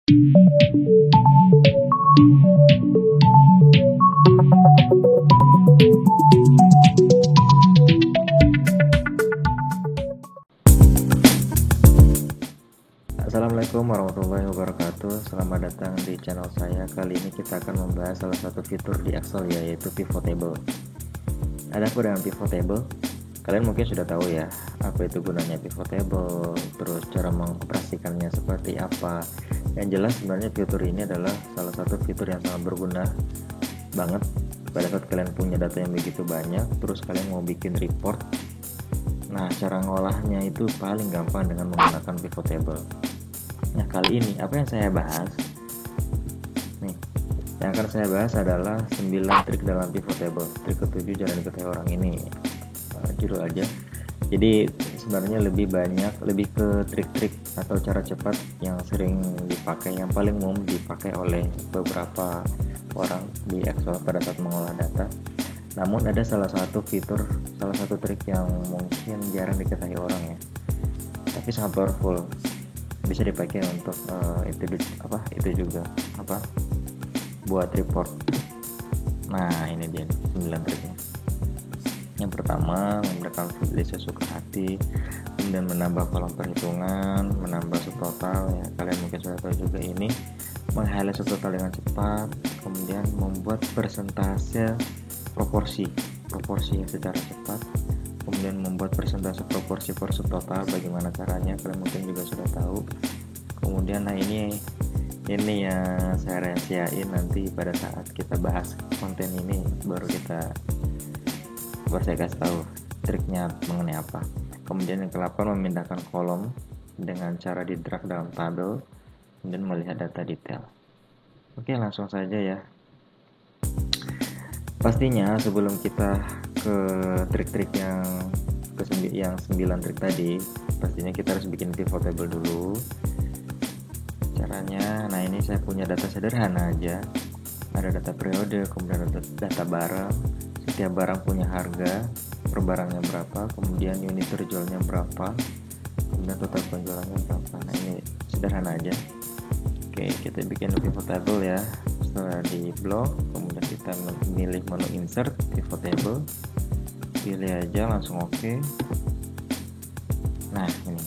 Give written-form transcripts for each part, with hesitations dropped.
Assalamualaikum warahmatullahi wabarakatuh. Selamat datang di channel saya. Kali ini kita akan membahas salah satu fitur di Excel, yaitu pivot table. Ada apa dengan pivot table? Kalian mungkin sudah tahu ya, apa itu gunanya pivot table, terus cara mengoperasikannya seperti apa. Yang jelas sebenarnya fitur ini adalah salah satu fitur yang sangat berguna banget pada saat kalian punya data yang begitu banyak, terus kalian mau bikin report. Nah, cara ngolahnya itu paling gampang dengan menggunakan pivot table. Nah, kali ini apa yang saya bahas? Nih, yang akan saya bahas adalah 9 trik dalam pivot table. Trik ke-7 jangan diketahui orang ini. Judul aja. Jadi sebenarnya lebih ke trik-trik atau cara cepat yang sering dipakai, yang paling umum dipakai oleh beberapa orang di Excel pada saat mengolah data. Namun ada salah satu trik yang mungkin jarang diketahui orang ya, tapi sangat powerful, bisa dipakai untuk itu juga buat report. Nah, ini dia 9 triknya. Yang pertama, memberikan list sesuka hati, kemudian menambah kolom perhitungan, menambah subtotal ya, kalian mungkin sudah tahu juga ini, meng-highlight subtotal dengan cepat, kemudian membuat persentase proporsi secara cepat, kemudian membuat persentase proporsi per subtotal. Bagaimana caranya kalian mungkin juga sudah tahu. Kemudian nah ini yang saya rahasiain, nanti pada saat kita bahas konten ini baru saya kasih tahu triknya mengenai apa. Kemudian yang ke-8, memindahkan kolom dengan cara di drag dalam tabel, kemudian melihat data detail. Oke, langsung saja ya. Pastinya sebelum kita ke trik-trik yang 9 trik tadi, pastinya kita harus bikin pivot table dulu. Caranya, nah ini saya punya data sederhana aja. Ada data periode, kemudian ada data barang. Setiap barang punya harga, per barangnya berapa, kemudian unit terjualnya berapa, kemudian total penjualannya berapa. Nah, ini sederhana aja. Oke, kita bikin pivot table ya. Setelah di blok, kemudian kita memilih menu insert pivot table, pilih aja, langsung oke. Nah, ini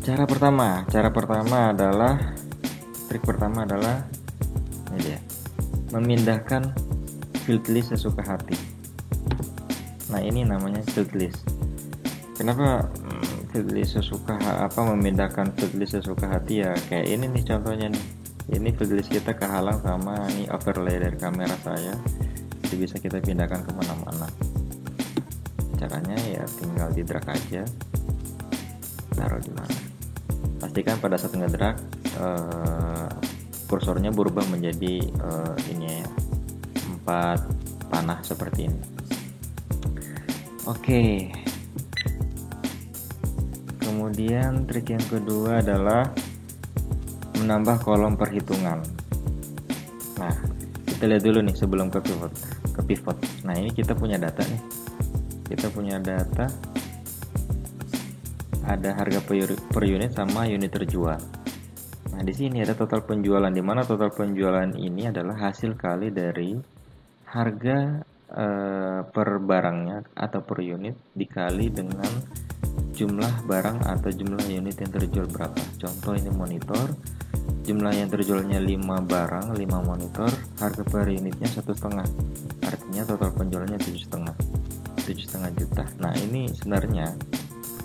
trik pertama adalah ini dia, memindahkan field list sesuka hati. Nah, ini namanya field list. Kenapa memindahkan field list sesuka hati ya? Kayak ini nih contohnya nih. Ini field list kita kehalang sama nih overlay dari kamera saya. Jadi bisa kita pindahkan kemana-mana. Caranya ya tinggal di drag aja, taruh di mana. Pastikan pada saat ngedrag kursornya berubah menjadi 4 panah seperti ini. Oke. Kemudian trik yang kedua adalah menambah kolom perhitungan. Nah, kita lihat dulu nih sebelum ke pivot. Nah, ini kita punya data nih. Ada harga per unit sama unit terjual. Nah, di sini ada total penjualan, di mana total penjualan ini adalah hasil kali dari harga per barangnya atau per unit dikali dengan jumlah barang atau jumlah unit yang terjual berapa. Contoh ini monitor, jumlah yang terjualnya 5 barang, 5 monitor, harga per unitnya 1,5, artinya total penjualannya 7,5 juta. Nah, ini sebenarnya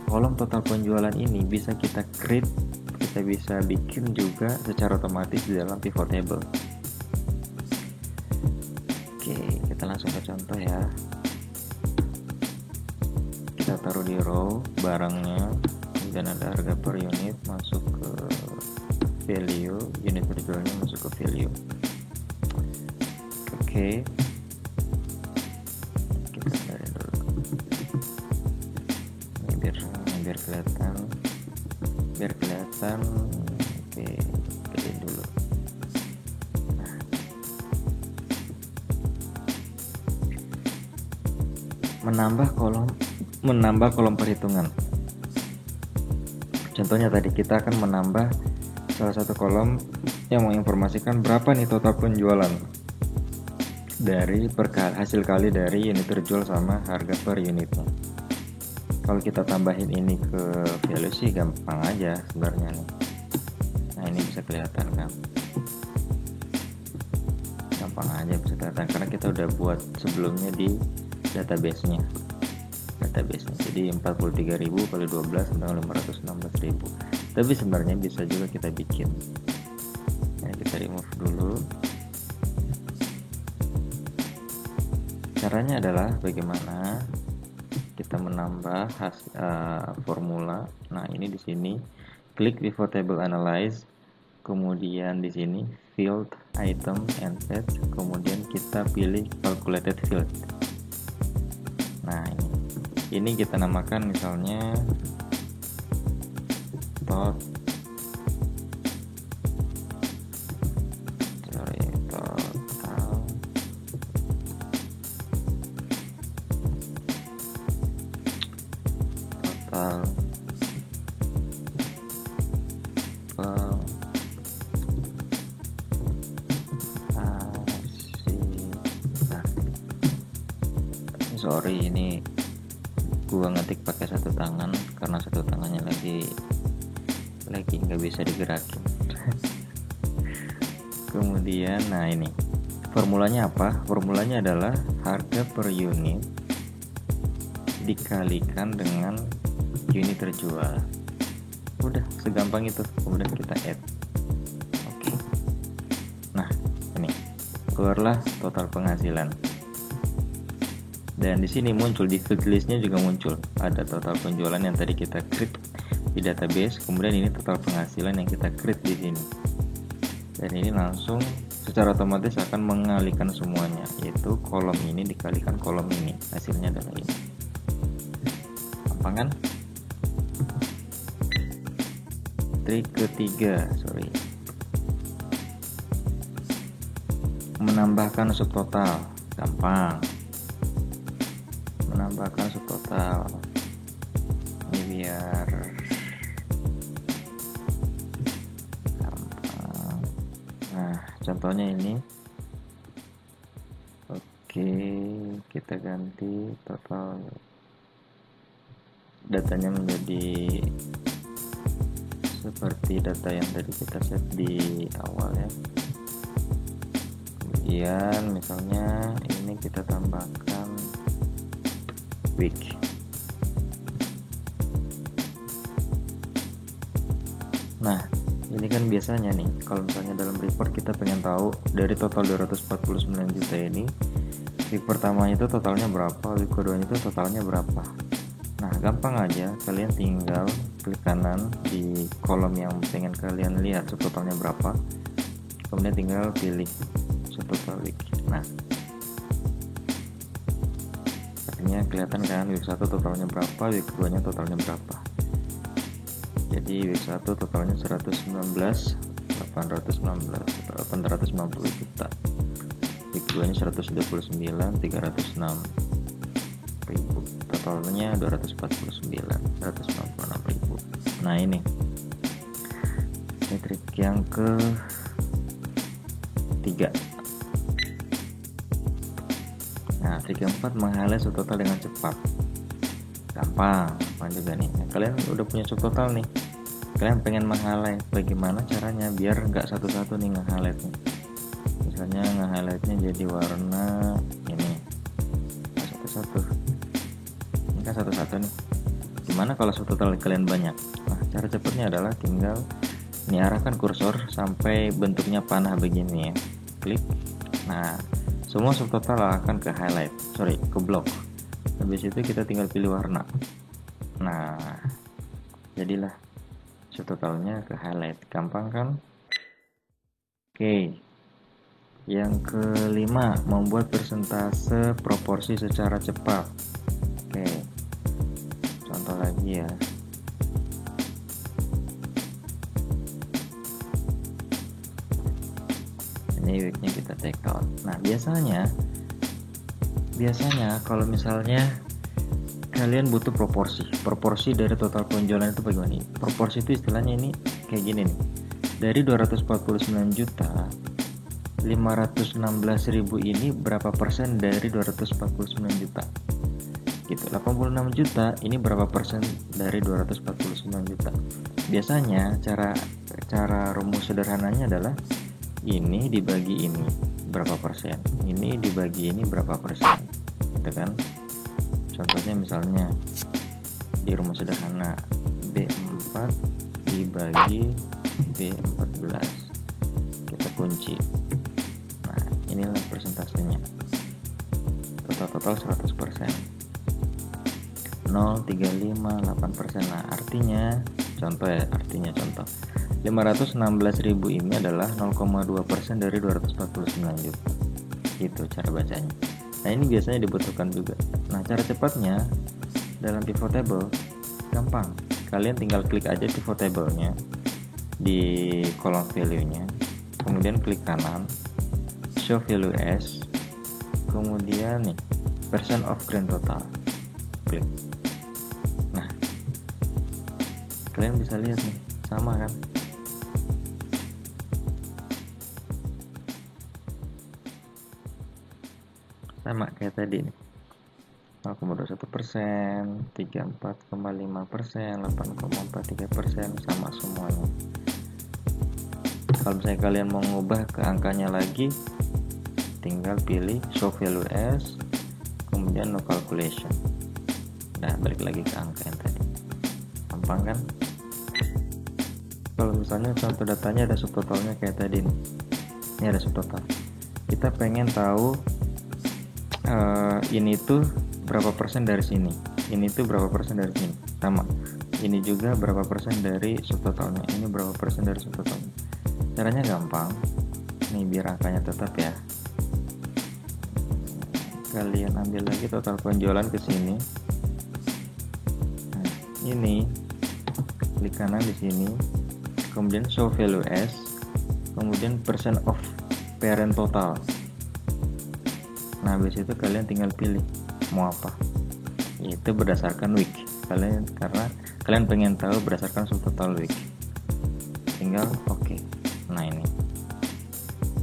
kolom total penjualan ini bisa kita create, kita bisa bikin juga secara otomatis di dalam pivot table. Oke, kita langsung ke contoh ya. Kita taruh di row barangnya, kemudian ada harga per unit, masuk ke value, unit terjualnya masuk ke value. Oke, kita cari dulu ini biar kelihatan. Oke, pilih dulu. Menambah kolom perhitungan. Contohnya tadi kita akan menambah salah satu kolom yang menginformasikan berapa nih total penjualan dari hasil kali dari unit terjual sama harga per unitnya. Kalau kita tambahin ini ke value sih gampang aja sebenarnya nih. Nah ini bisa kelihatan kan, gampang aja bisa kelihatan karena kita udah buat sebelumnya di database-nya. Jadi 43.000 kali 12 tentang 516.000. Tapi sebenarnya bisa juga kita bikin. Nah, kita remove dulu. Caranya adalah bagaimana kita menambah formula. Nah, ini di sini klik pivot table analyze, kemudian di sini field item and fetch, kemudian kita pilih calculated field. Nah, ini kita namakan misalnya total sorry ini gua ngetik pakai satu tangan karena satu tangannya lagi nggak bisa digerakin. Kemudian nah ini formulanya apa? Formulanya adalah harga per unit dikalikan dengan unit terjual. Udah segampang itu. Kemudian kita add. Oke. Nah ini keluarlah total penghasilan. Dan di sini muncul di field listnya juga muncul ada total penjualan yang tadi kita create di database, kemudian ini total penghasilan yang kita create di sini. Dan ini langsung secara otomatis akan mengalihkan semuanya, yaitu kolom ini dikalikan kolom ini, hasilnya adalah ini. Gampang kan? Trik ketiga, menambahkan subtotal. Gampang. Menambahkan subtotal ini biar gampang. Nah contohnya ini. Oke, kita ganti total datanya menjadi seperti data yang tadi kita set di awal ya. Kemudian misalnya ini kita tambahkan week. Nah ini kan biasanya nih kalau misalnya dalam report kita pengen tahu dari total 249 juta ini week pertamanya itu totalnya berapa, week keduanya itu totalnya berapa. Nah gampang aja, kalian tinggal klik kanan di kolom yang pengen kalian lihat subtotalnya berapa, kemudian tinggal pilih subtotal week. Nah artinya kelihatan kan week 1 totalnya berapa, week 2 nya totalnya berapa. Jadi week 1 totalnya 890 juta, week 2 nya 129 306 ribu, totalnya 249 196 ribu. Nah ini trik yang ketiga. Nah trik keempat, meng-highlight subtotal dengan cepat. Gampang juga nih. Nah, kalian udah punya subtotal nih, kalian pengen meng-highlight, bagaimana caranya biar nggak satu-satu nih nge-highlight nih. Misalnya nge-highlightnya jadi warna ini satu-satu, ini kan satu-satu nih. Gimana kalau subtotal kalian banyak? Nah cara cepatnya adalah tinggal ini arahkan kursor sampai bentuknya panah begini ya, klik. Nah semua subtotal akan ke highlight, ke block. Habis itu kita tinggal pilih warna. Nah jadilah subtotalnya ke highlight. Gampang kan? Oke, yang kelima, membuat persentase proporsi secara cepat. Oke, contoh lagi ya. Ini weeknya kita take out. Nah biasanya kalau misalnya kalian butuh proporsi dari total penjualan itu bagaimana. Proporsi itu istilahnya ini kayak gini nih, dari 249 juta 516.000 ini berapa persen dari 249 juta gitu. 86 juta ini berapa persen dari 249 juta. Biasanya cara rumus sederhananya adalah ini dibagi ini berapa persen, ini dibagi ini berapa persen gitu kan. Contohnya misalnya di rumus sederhana B4 dibagi B14 kita kunci. Nah inilah persentasenya, total 100%, 0,358%. Nah artinya contoh 516.000 ini adalah 0,2% dari 249 juta. Itu cara bacanya. Nah ini biasanya dibutuhkan juga. Nah cara cepatnya dalam pivot table gampang. Kalian tinggal klik aja pivot table-nya di kolom value-nya, kemudian klik kanan, show value as, kemudian nih percent of grand total, klik. Nah kalian bisa lihat nih, sama kan? Sama kayak tadi nih, 0,21%, 34,5%, 8,43%, sama semuanya. Kalau misalnya kalian mau ngubah ke angkanya lagi, tinggal pilih show value as, kemudian no calculation. Nah balik lagi ke angka yang tadi, gampang kan? Kalau misalnya contoh datanya ada subtotalnya kayak tadi nih, ini ada subtotal, kita pengen tahu ini tuh berapa persen dari sini, ini tuh berapa persen dari sini, sama ini juga berapa persen dari subtotalnya, ini berapa persen dari subtotalnya. Caranya gampang nih, biar angkanya tetap ya, kalian ambil lagi total penjualan ke sini. Nah, ini klik kanan di sini, kemudian show value as, kemudian percent of parent total. Nah habis itu kalian tinggal pilih mau apa, itu berdasarkan week kalian, karena kalian pengen tahu berdasarkan subtotal week, tinggal oke. Nah ini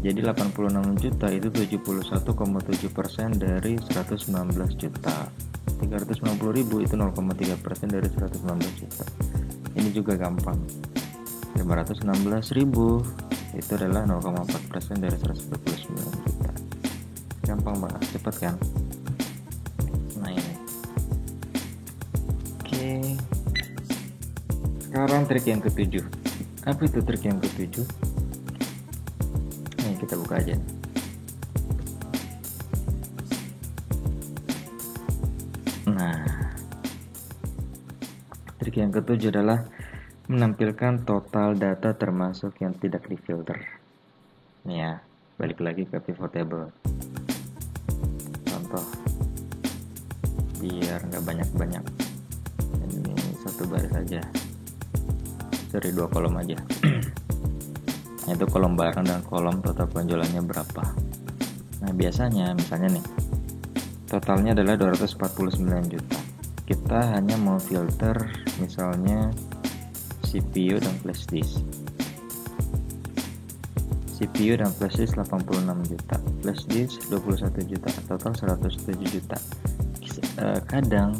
jadi 86 juta itu 71,7% dari 119 juta. 390.000 itu 0,3% dari 119 juta. Ini juga gampang. 516.000 itu adalah 0,4% dari 129 juta. Gampang banget, cepat kan? Nah ini. Oke. Sekarang trik yang ketujuh. Apa itu trik yang ketujuh? Nih kita buka aja. Nah, trik yang ketujuh adalah menampilkan total data termasuk yang tidak difilter. Nih ya, balik lagi ke pivot table. Contoh, biar nggak banyak-banyak, ini satu baris aja, sorry 2 kolom aja. Itu kolom barang dan kolom total penjualannya berapa. Nah biasanya misalnya nih, totalnya adalah 249 juta. Kita hanya mau filter misalnya CPU dan flash disk. CPU dan flash disk 86 juta, flash disk 21 juta, total 107 juta. Kadang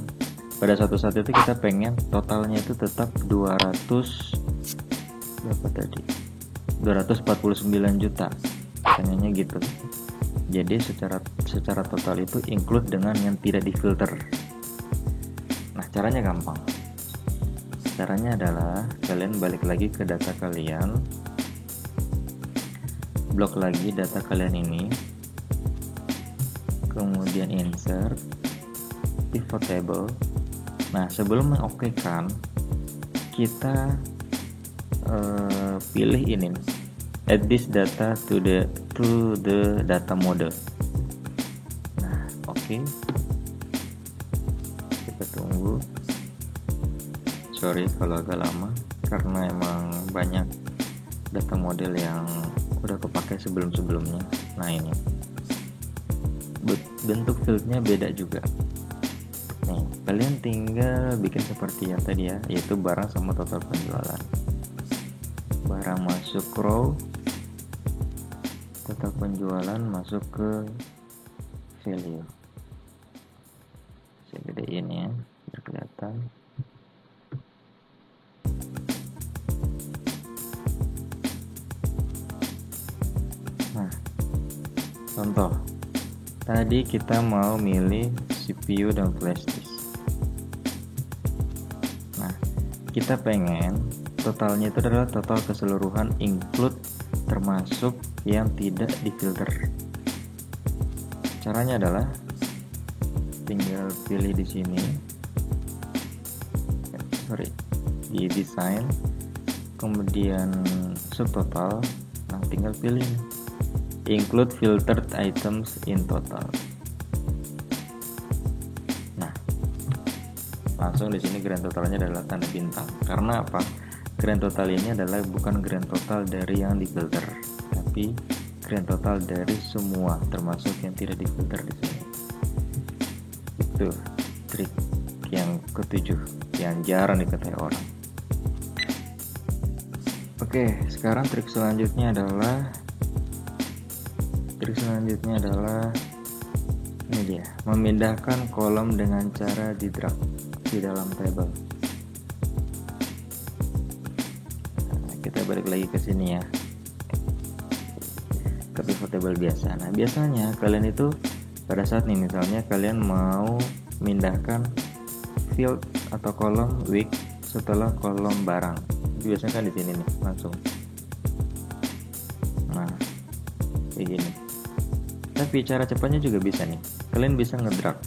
pada suatu saat itu kita pengen totalnya itu tetap 249 juta, kayaknya gitu. Jadi secara total itu include dengan yang tidak difilter. Nah caranya gampang. Caranya adalah kalian balik lagi ke data kalian, blok lagi data kalian ini, kemudian insert pivot table. Nah sebelum mengokekan, kita pilih ini, add this data to the data model. Nah oke. Kita tunggu, sorry kalau agak lama karena emang banyak data model yang udah kepakai sebelumnya. Nah ini bentuk fieldnya beda juga. Nih, kalian tinggal bikin seperti yang tadi ya, yaitu barang sama total penjualan. Barang masuk row, total penjualan masuk ke value. Saya gedein ya, biar kelihatan. Nah, contoh tadi kita mau milih CPU dan flash disk. Nah, kita pengen totalnya itu adalah total keseluruhan include termasuk yang tidak difilter. Caranya adalah tinggal pilih di sini, di design, kemudian subtotal. Nah, tinggal pilih include filtered items in total. Nah, langsung di sini grand totalnya adalah tanda bintang. Karena apa? Grand total ini adalah bukan grand total dari yang difilter, tapi grand total dari semua termasuk yang tidak difilter di sini. Itu trik yang ketujuh yang jarang diketahui orang. Oke, sekarang trik selanjutnya adalah ini dia, memindahkan kolom dengan cara di drag di dalam table. Nah, kita balik lagi ke sini ya, ke pivot table biasa. Nah, biasanya kalian itu pada saat nih misalnya kalian mau mindahkan field atau kolom week setelah kolom barang, itu biasanya kan di sini nih langsung. Nah, kayak gini. Tapi cara cepatnya juga bisa nih, kalian bisa ngedrag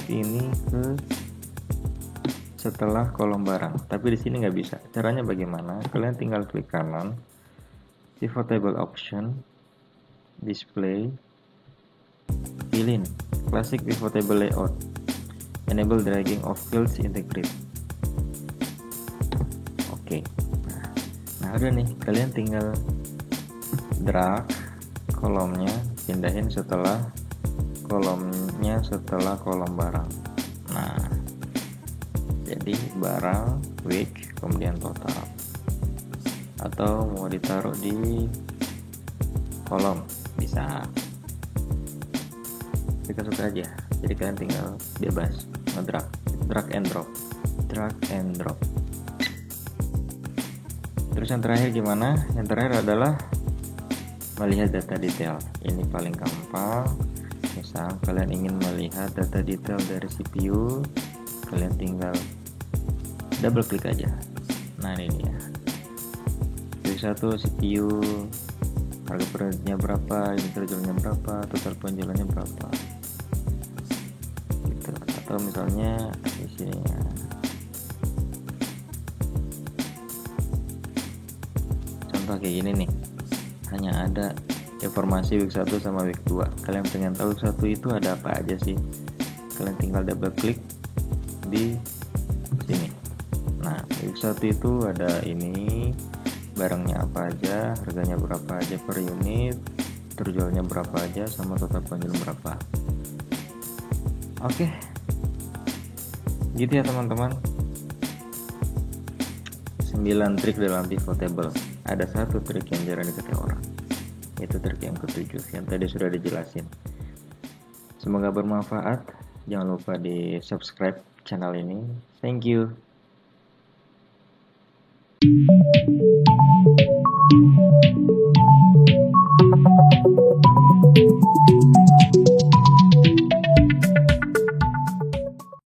ini ke setelah kolom barang, tapi di sini nggak bisa. Caranya bagaimana? Kalian tinggal klik kanan, pivot table option, display, pilih classic pivot table layout, enable dragging of fields integrate. Oke. Nah, udah nih, kalian tinggal drag kolomnya, pindahin setelah kolom barang. Nah, jadi barang, week, kemudian total. Atau mau ditaruh di kolom bisa, kita suka aja. Jadi kalian tinggal bebas drag and drop. Terus yang terakhir gimana? Yang terakhir adalah melihat data detail. Ini paling gampang. Misal kalian ingin melihat data detail dari CPU, kalian tinggal double klik aja. Nah, ini dia. Satu CPU, harga pernya berapa, ini terjualnya berapa, total penjualannya berapa. Gitu. Atau misalnya di sini ya. Contoh kayak gini nih. Hanya ada informasi week 1 sama week 2. Kalian pengen tahu week 1 itu ada apa aja sih? Kalian tinggal double klik di sini. Nah, week 1 itu ada ini, barangnya apa aja, harganya berapa aja per unit, terjualnya berapa aja, sama total penjualan berapa. Oke. Gitu ya teman-teman. 9 trik dalam pivot table. Ada satu trik yang jarang diketahui orang, yaitu trik yang ketujuh yang tadi sudah dijelasin. Semoga bermanfaat. Jangan lupa di subscribe channel ini. Thank you.